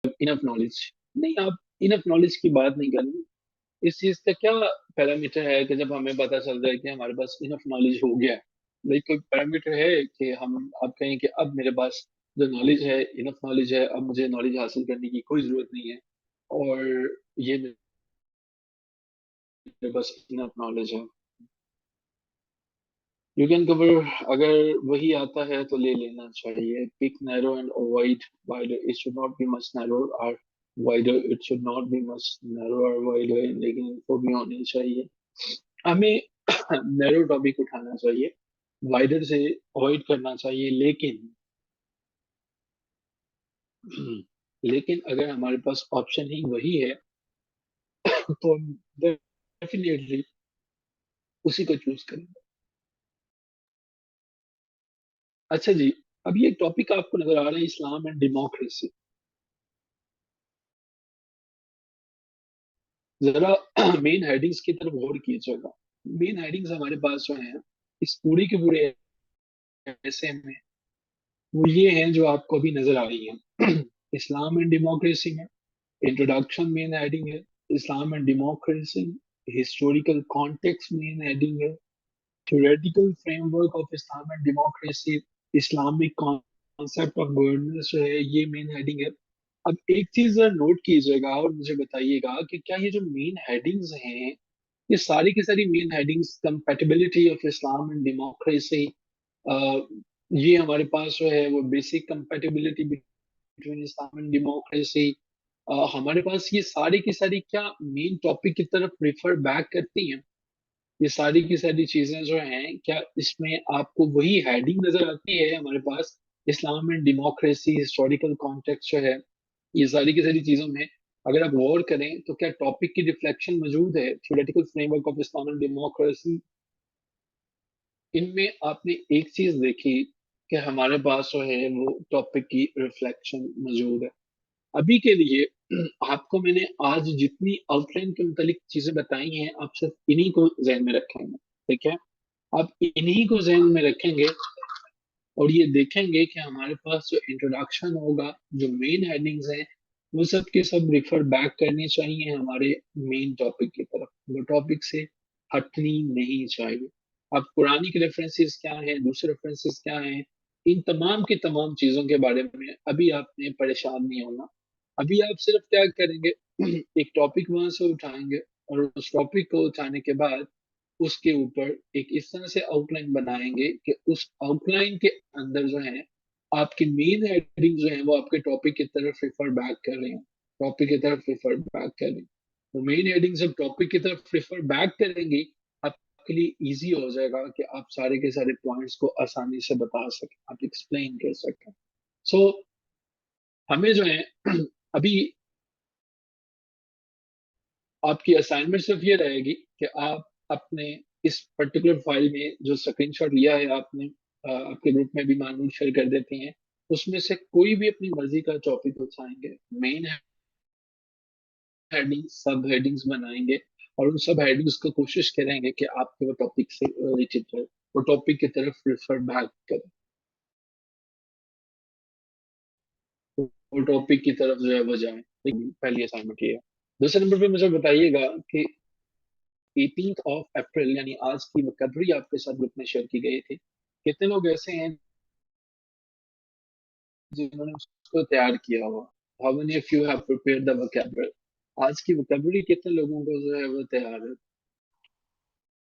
Enough knowledge, नहीं आप enough knowledge की बात नहीं करेंगे। इस चीज का क्या पैरामीटर है कि जब हमें पता चल जाए कि हमारे पास इनफ नॉलेज हो गया है? लाइक कोई पैरामीटर है कि हम आप कहें कि अब मेरे पास जो नॉलेज है इनफ नॉलेज है, अब मुझे नॉलेज हासिल करने की कोई जरूरत नहीं है, और ये मेरे पास इनफ नॉलेज है। यू कैन कवर, अगर वही आता है तो ले लेना चाहिए। Pick narrow and avoid wider, it should not be much narrow और wider, it should not be much narrow और वाइडर, लेकिन इनको भी होनी चाहिए। हमें नैरो टॉपिक उठाना चाहिए, वाइडर से अवॉइड करना चाहिए, लेकिन लेकिन अगर हमारे पास ऑप्शन ही वही है तो हम डेफिनेटली उसी को चूज करेंगे। अच्छा जी, अब ये टॉपिक आपको नजर आ रहा है, इस्लाम एंड डेमोक्रेसी। जरा मेन हेडिंग्स की तरफ गौर कीजिएगा। मेन हेडिंग्स हमारे पास जो हैं इस पूरी के पूरे ऐसे में, वो ये हैं जो आपको अभी नजर आ रही हैं। इस्लाम एंड डेमोक्रेसी में इंट्रोडक्शन मेन हेडिंग है, Islam and democracy, historical context main heading है, theoretical framework of Islam and democracy, Islamic concept of governance जो है ये मेन हेडिंग है। अब एक चीज जरा नोट कीजिएगा और मुझे बताइएगा कि क्या ये जो मेन हेडिंग्स हैं, ये सारी की सारी main headings compatibility of Islam and democracy, ये हमारे पास जो है वो basic compatibility between Islam and democracy, हमारे पास ये सारी की सारी क्या मेन टॉपिक की तरफ रिफर बैक करती हैं? ये सारी की सारी चीजें जो हैं क्या इसमें आपको वही हेडिंग नजर आती है हमारे पास, Islam and democracy, historical context जो है, ये सारी की सारी चीजों में अगर आप गौर करें तो क्या टॉपिक की रिफ्लेक्शन मौजूद है? Theoretical framework of Islam and democracy, इनमें आपने एक चीज देखी कि हमारे पास जो है वो टॉपिक की रिफ्लेक्शन मौजूद है। अभी के लिए आपको मैंने आज जितनी आउटलाइन के मुतालिक चीजें बताई हैं, आप सिर्फ इन्हीं को जहन में रखेंगे, ठीक है? आप इन्हीं को जहन में रखेंगे और ये देखेंगे कि हमारे पास जो इंट्रोडक्शन होगा, जो मेन हेडिंग्स हैं, वो सब के सब रिफर बैक करनी चाहिए हमारे मेन टॉपिक की तरफ, वो टॉपिक से हटनी नहीं चाहिए। अब पुरानी के रेफरेंसेस क्या हैं, दूसरे रेफरेंसेस क्या हैं, इन तमाम की तमाम चीजों के बारे में अभी आपने परेशान नहीं होना। अभी आप सिर्फ क्या करेंगे, एक टॉपिक वहां से उठाएंगे और उस टॉपिक को उठाने के बाद उसके ऊपर एक इस तरह से आउटलाइन बनाएंगे कि उस आउटलाइन के अंदर जो है आपकी मेन हेडिंग जो है वो आपके टॉपिक की तरफ रिफर बैक कर रहे हैं, टॉपिक की तरफ रिफर बैक कर रहे हैं। तो मेन हेडिंग जब टॉपिक की तरफ रिफर बैक करेंगे, आपके लिए इजी हो जाएगा कि आप सारे के सारे पॉइंट्स को आसानी से बता सकें, आप एक्सप्लेन कर सकें। सो हमें जो है अभी आपकी असाइनमेंट सिर्फ ये रहेगी कि आप अपने इस पर्टिकुलर फाइल में जो स्क्रीनशॉट लिया है आपने, आपके ग्रुप में भी मालूम शेयर कर देते हैं, उसमें से कोई भी अपनी मर्जी का टॉपिक उठाएंगे, मेन हेडिंग सब हेडिंग्स बनाएंगे और उन सब हेडिंग्स को कोशिश करेंगे कि आपके वो टॉपिक से रिलेटेड है, वो टॉपिक की तरफ रिफर बैक करें, वो टॉपिक की तरफ जो है वो जाए। पहली असाइनमेंट ये है। दूसरे नंबर पे मुझे बताइएगा कि 18 अप्रैल यानी आज की वोकैबुलरी आपके साथ ग्रुप में शेयर की गई थी, कितने लोग ऐसे हैं जिन्होंने उसको तैयार किया हुआ? How many of you have prepared the vocabulary? आज की वोकैबुलरी कितने लोगों को जो है वो तैयार है?